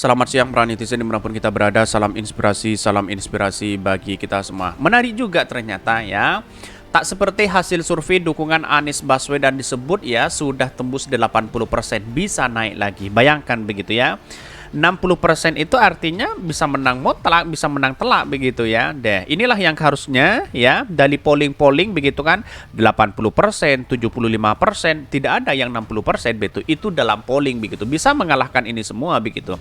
Selamat siang para netizen dimanapun kita berada, salam inspirasi bagi kita semua. Menarik juga ternyata ya, tak seperti hasil survei dukungan Anies Baswedan disebut ya, sudah tembus 80%, bisa naik lagi. Bayangkan begitu ya. 60% itu artinya bisa menang mutlak, bisa menang telak begitu ya. Deh, inilah yang harusnya ya dari polling begitu kan 80%, 75%, tidak ada yang 60% begitu. Itu dalam polling begitu. Bisa mengalahkan ini semua begitu.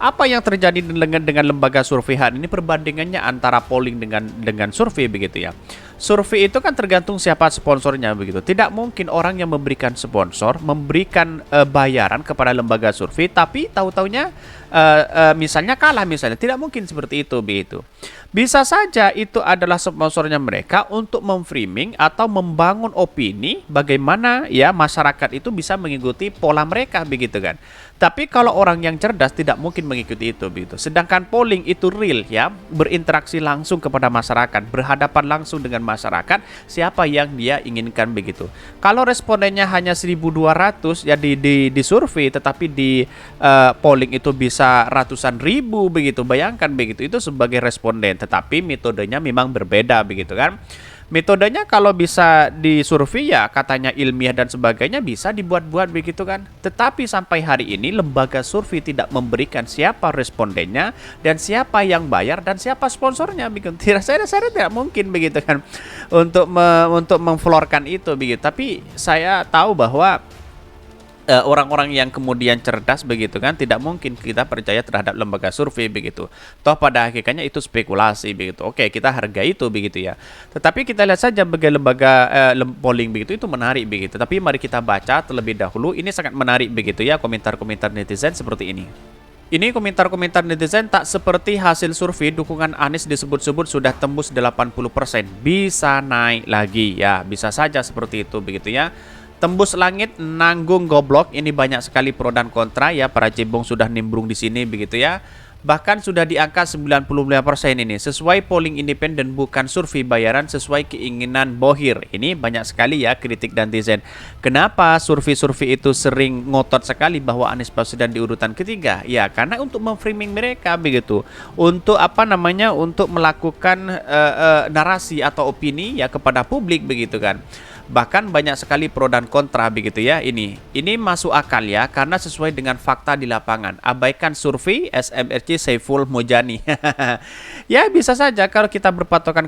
Apa yang terjadi dengan lembaga survei hari ini perbandingannya antara polling dengan survei begitu ya. Survei itu kan tergantung siapa sponsornya begitu. Tidak mungkin orang yang memberikan sponsor memberikan bayaran kepada lembaga survei tapi tahu-taunya misalnya kalah misalnya. Tidak mungkin seperti itu begitu. Bisa saja itu adalah sponsornya mereka untuk memframing atau membangun opini bagaimana ya masyarakat itu bisa mengikuti pola mereka begitu kan. Tapi kalau orang yang cerdas tidak mungkin mengikuti itu begitu. Sedangkan polling itu real ya, berinteraksi langsung kepada masyarakat, berhadapan langsung dengan masyarakat siapa yang dia inginkan begitu. Kalau respondennya hanya 1.200 ya di survei tetapi di polling itu bisa ratusan ribu begitu. Bayangkan begitu, itu sebagai responden tetapi metodenya memang berbeda begitu kan. Metodenya kalau bisa disurvei ya katanya ilmiah dan sebagainya bisa dibuat-buat begitu kan. Tetapi sampai hari ini lembaga survei tidak memberikan siapa respondennya dan siapa yang bayar dan siapa sponsornya begitu. Saya tidak mungkin begitu kan untuk memflorkan itu begitu. Tapi saya tahu bahwa orang-orang yang kemudian cerdas begitu kan tidak mungkin kita percaya terhadap lembaga survei begitu. Toh pada hakikatnya itu spekulasi begitu. Oke, kita hargai itu begitu ya. Tetapi kita lihat saja bagi lembaga polling begitu itu menarik begitu. Tapi mari kita baca terlebih dahulu. Ini sangat menarik begitu ya komentar-komentar netizen seperti ini. Ini komentar-komentar netizen tak seperti hasil survei dukungan Anies disebut-sebut sudah tembus 80%. Bisa naik lagi ya. Bisa saja seperti itu begitu ya. Tembus langit nanggung goblok, ini banyak sekali pro dan kontra ya, para cebong sudah nimbrung di sini begitu ya. Bahkan sudah di angka 95% ini sesuai polling independen bukan survei bayaran sesuai keinginan bohir. Ini banyak sekali ya kritik dan netizen. Kenapa survei-survei itu sering ngotot sekali bahwa Anies Baswedan di urutan ketiga? Ya karena untuk memframing mereka begitu. Untuk apa namanya? Untuk melakukan narasi atau opini ya kepada publik begitu kan. Bahkan banyak sekali pro dan kontra begitu ya. Ini masuk akal ya karena sesuai dengan fakta di lapangan. Abaikan survei SMRC Saiful Mojani. Ya bisa saja kalau kita berpatokan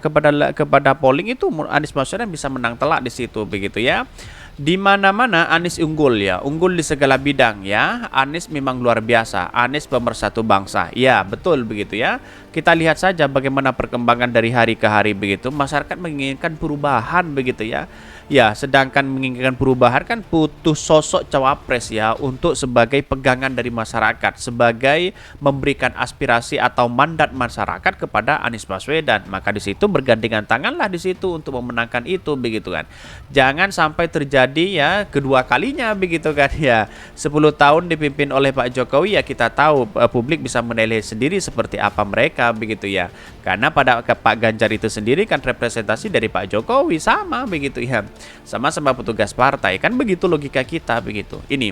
kepada polling itu Anies Baswedan bisa menang telak di situ begitu ya. Di mana-mana Anies unggul ya, unggul di segala bidang ya. Anies memang luar biasa, Anies pemersatu bangsa. Ya, betul begitu ya. Kita lihat saja bagaimana perkembangan dari hari ke hari begitu. Masyarakat menginginkan perubahan begitu ya. Ya, sedangkan menginginkan perubahan kan butuh sosok cawapres ya untuk sebagai pegangan dari masyarakat, sebagai memberikan aspirasi atau mandat masyarakat kepada Anies Baswedan. Maka di situ bergandengan tanganlah di situ untuk memenangkan itu begitu kan. Jangan sampai terjadi ya kedua kalinya begitu kan ya. 10 tahun dipimpin oleh Pak Jokowi ya kita tahu publik bisa menilai sendiri seperti apa mereka begitu ya. Karena pada Pak Ganjar itu sendiri kan representasi dari Pak Jokowi sama begitu ya. Sama-sama petugas partai kan begitu logika kita begitu. Ini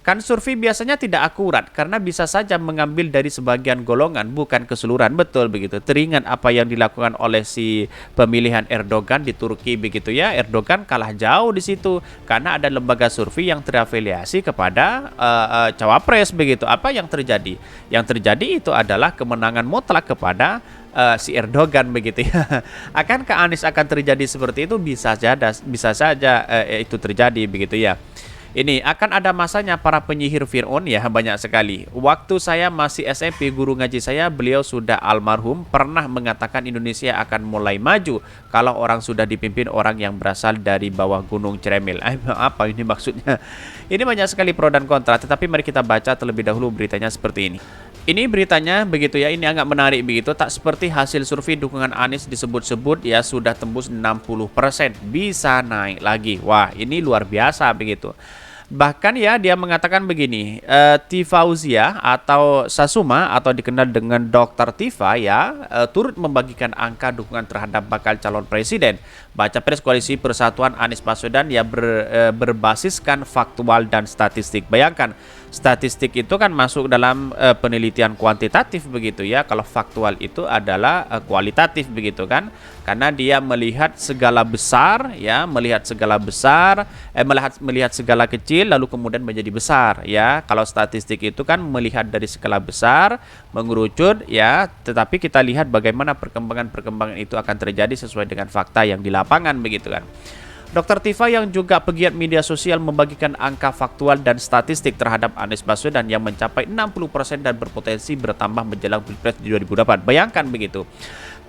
kan survei biasanya tidak akurat karena bisa saja mengambil dari sebagian golongan bukan keseluruhan, betul begitu. Teringat apa yang dilakukan oleh si pemilihan Erdogan di Turki begitu ya. Erdogan kalah jauh di situ karena ada lembaga survei yang terafiliasi kepada cawapres begitu. Apa yang terjadi? Yang terjadi itu adalah kemenangan mutlak kepada si Erdogan begitu ya. Akankah Anies akan terjadi seperti itu? Bisa saja itu terjadi begitu ya. Ini akan ada masanya para penyihir Fir'aun ya, banyak sekali. Waktu saya masih SMP, guru ngaji saya, beliau sudah almarhum, pernah mengatakan Indonesia akan mulai maju kalau orang sudah dipimpin orang yang berasal dari bawah gunung Ceremil. Apa ini maksudnya? Ini banyak sekali pro dan kontra, tetapi mari kita baca terlebih dahulu beritanya seperti ini. Ini beritanya begitu ya, ini agak menarik begitu. Tak seperti hasil survei dukungan Anies disebut-sebut ya sudah tembus 60%, bisa naik lagi. Wah, ini luar biasa begitu. Bahkan ya dia mengatakan begini, Tifauzia atau Sasuma atau dikenal dengan Dr. Tifa ya turut membagikan angka dukungan terhadap bakal calon presiden. Baca pres Koalisi Persatuan Anies Baswedan ya berbasiskan faktual dan statistik. Bayangkan statistik itu kan masuk dalam penelitian kuantitatif begitu ya. Kalau faktual itu adalah kualitatif begitu kan. Karena dia melihat segala besar ya, melihat segala kecil lalu kemudian menjadi besar ya. Kalau statistik itu kan melihat dari skala besar mengerucut ya, tetapi kita lihat bagaimana perkembangan itu akan terjadi sesuai dengan fakta yang di lapangan begitu kan. Dr. Tifa yang juga pegiat media sosial membagikan angka faktual dan statistik terhadap Anies Baswedan yang mencapai 60% dan berpotensi bertambah menjelang Pilpres di 2024. Bayangkan begitu.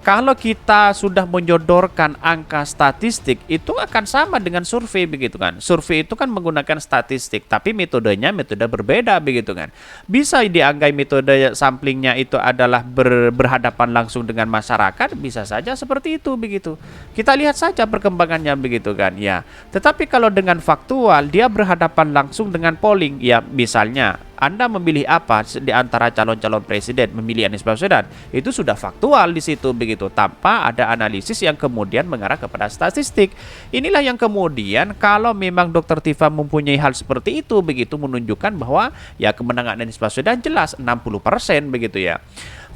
Kalau kita sudah menyodorkan angka statistik, itu akan sama dengan survei begitu kan. Survei itu kan menggunakan statistik, tapi metodenya metode berbeda begitu kan. Bisa dianggap metode samplingnya itu adalah berhadapan langsung dengan masyarakat, bisa saja seperti itu begitu. Kita lihat saja perkembangannya begitu kan ya. Tetapi kalau dengan faktual, dia berhadapan langsung dengan polling ya, misalnya Anda memilih apa di antara calon-calon presiden, memilih Anies Baswedan, itu sudah faktual di situ begitu, tanpa ada analisis yang kemudian mengarah kepada statistik. Inilah yang kemudian kalau memang Dr. Tifa mempunyai hal seperti itu begitu, menunjukkan bahwa ya kemenangan Anies Baswedan jelas 60% begitu ya.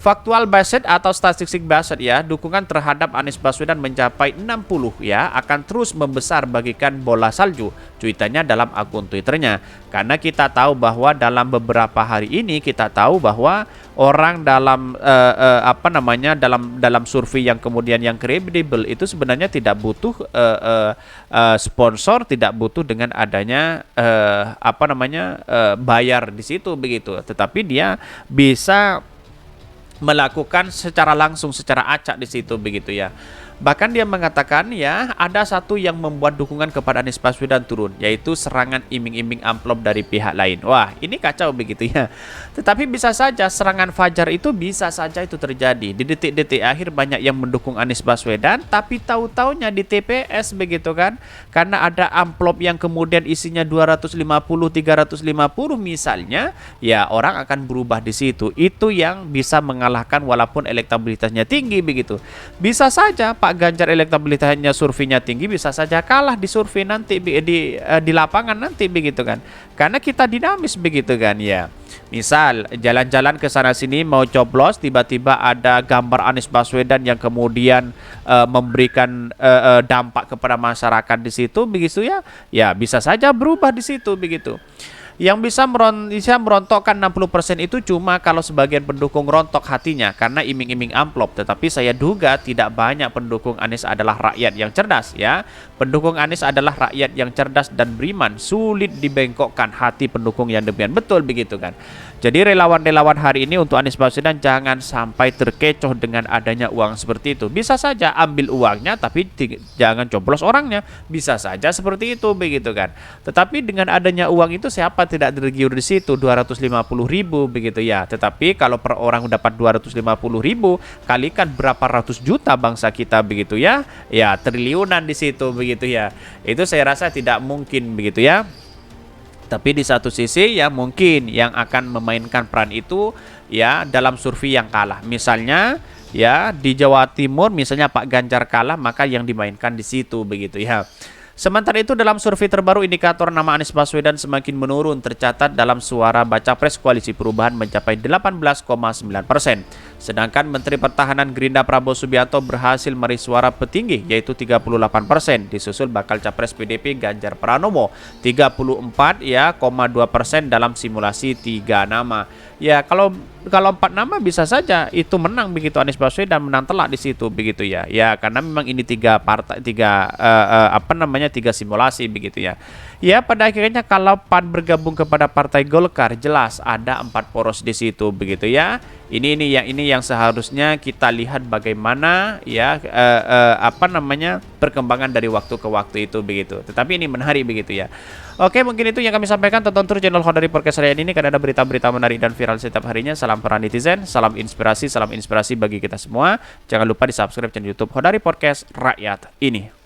Faktual based atau statistik based ya, dukungan terhadap Anies Baswedan mencapai 60 ya, akan terus membesar bagikan bola salju, cuitannya dalam akun Twitternya. Karena kita tahu bahwa dalam beberapa hari ini kita tahu bahwa orang dalam dalam survei yang kemudian yang kredibel itu sebenarnya tidak butuh sponsor, tidak butuh dengan adanya bayar di situ begitu, tetapi dia bisa melakukan secara langsung, secara acak di situ begitu ya. Bahkan dia mengatakan ya, ada satu yang membuat dukungan kepada Anies Baswedan turun, yaitu serangan iming-iming amplop dari pihak lain. Wah, ini kacau begitu ya. Tetapi bisa saja serangan fajar itu bisa saja itu terjadi. Di detik-detik akhir banyak yang mendukung Anies Baswedan, tapi tahu-taunya di TPS begitu kan. Karena ada amplop yang kemudian isinya 250, 350 misalnya, ya orang akan berubah di situ. Itu yang bisa mengalahkan walaupun elektabilitasnya tinggi begitu. Bisa saja Pak Ganjar elektabilitasnya surveinya tinggi, bisa saja kalah di survei nanti di lapangan nanti begitu kan. Karena kita dinamis begitu kan ya. Misal jalan-jalan ke sana sini mau coblos, tiba-tiba ada gambar Anies Baswedan yang kemudian memberikan dampak kepada masyarakat di situ begitu ya. Ya bisa saja berubah di situ begitu. Yang bisa merontokkan 60% itu cuma kalau sebagian pendukung rontok hatinya karena iming-iming amplop. Tetapi saya duga tidak banyak pendukung Anies adalah rakyat yang cerdas ya. Pendukung Anies adalah rakyat yang cerdas dan beriman. Sulit dibengkokkan hati pendukung yang demikian, betul begitu kan. Jadi relawan-relawan hari ini untuk Anies Baswedan jangan sampai terkecoh dengan adanya uang seperti itu. Bisa saja ambil uangnya tapi jangan coblos orangnya. Bisa saja seperti itu begitu kan. Tetapi dengan adanya uang itu siapa tidak tergiur di situ, 250.000 begitu ya. Tetapi kalau per orang dapat 250.000 kalikan berapa ratus juta bangsa kita begitu ya. Ya triliunan di situ begitu ya. Itu saya rasa tidak mungkin begitu ya. Tapi di satu sisi ya mungkin yang akan memainkan peran itu ya dalam survei yang kalah. Misalnya ya di Jawa Timur misalnya Pak Ganjar kalah, maka yang dimainkan di situ begitu ya. Sementara itu dalam survei terbaru indikator nama Anies Baswedan semakin menurun, tercatat dalam suara baca pres Koalisi Perubahan mencapai 18,9%. Sedangkan Menteri Pertahanan Gerindra Prabowo Subianto berhasil meraih suara petinggi yaitu 38%, disusul bakal capres PDP Ganjar Pranowo 34,2% dalam simulasi 3 nama. Ya kalau 4 nama bisa saja itu menang begitu, Anies Baswedan menang telak di situ begitu ya. Ya karena memang ini 3 partai, 3 simulasi begitu ya. Ya pada akhirnya kalau PAN bergabung kepada Partai Golkar jelas ada 4 poros di situ begitu ya. Ini yang seharusnya kita lihat bagaimana ya perkembangan dari waktu ke waktu itu begitu. Tetapi ini menarik begitu ya. Oke, mungkin itu yang kami sampaikan. Tonton terus channel Khodari Podcast hari ini karena ada berita-berita menarik dan viral setiap harinya. Salam para netizen, salam inspirasi bagi kita semua. Jangan lupa di subscribe channel YouTube Khodari Podcast Rakyat ini.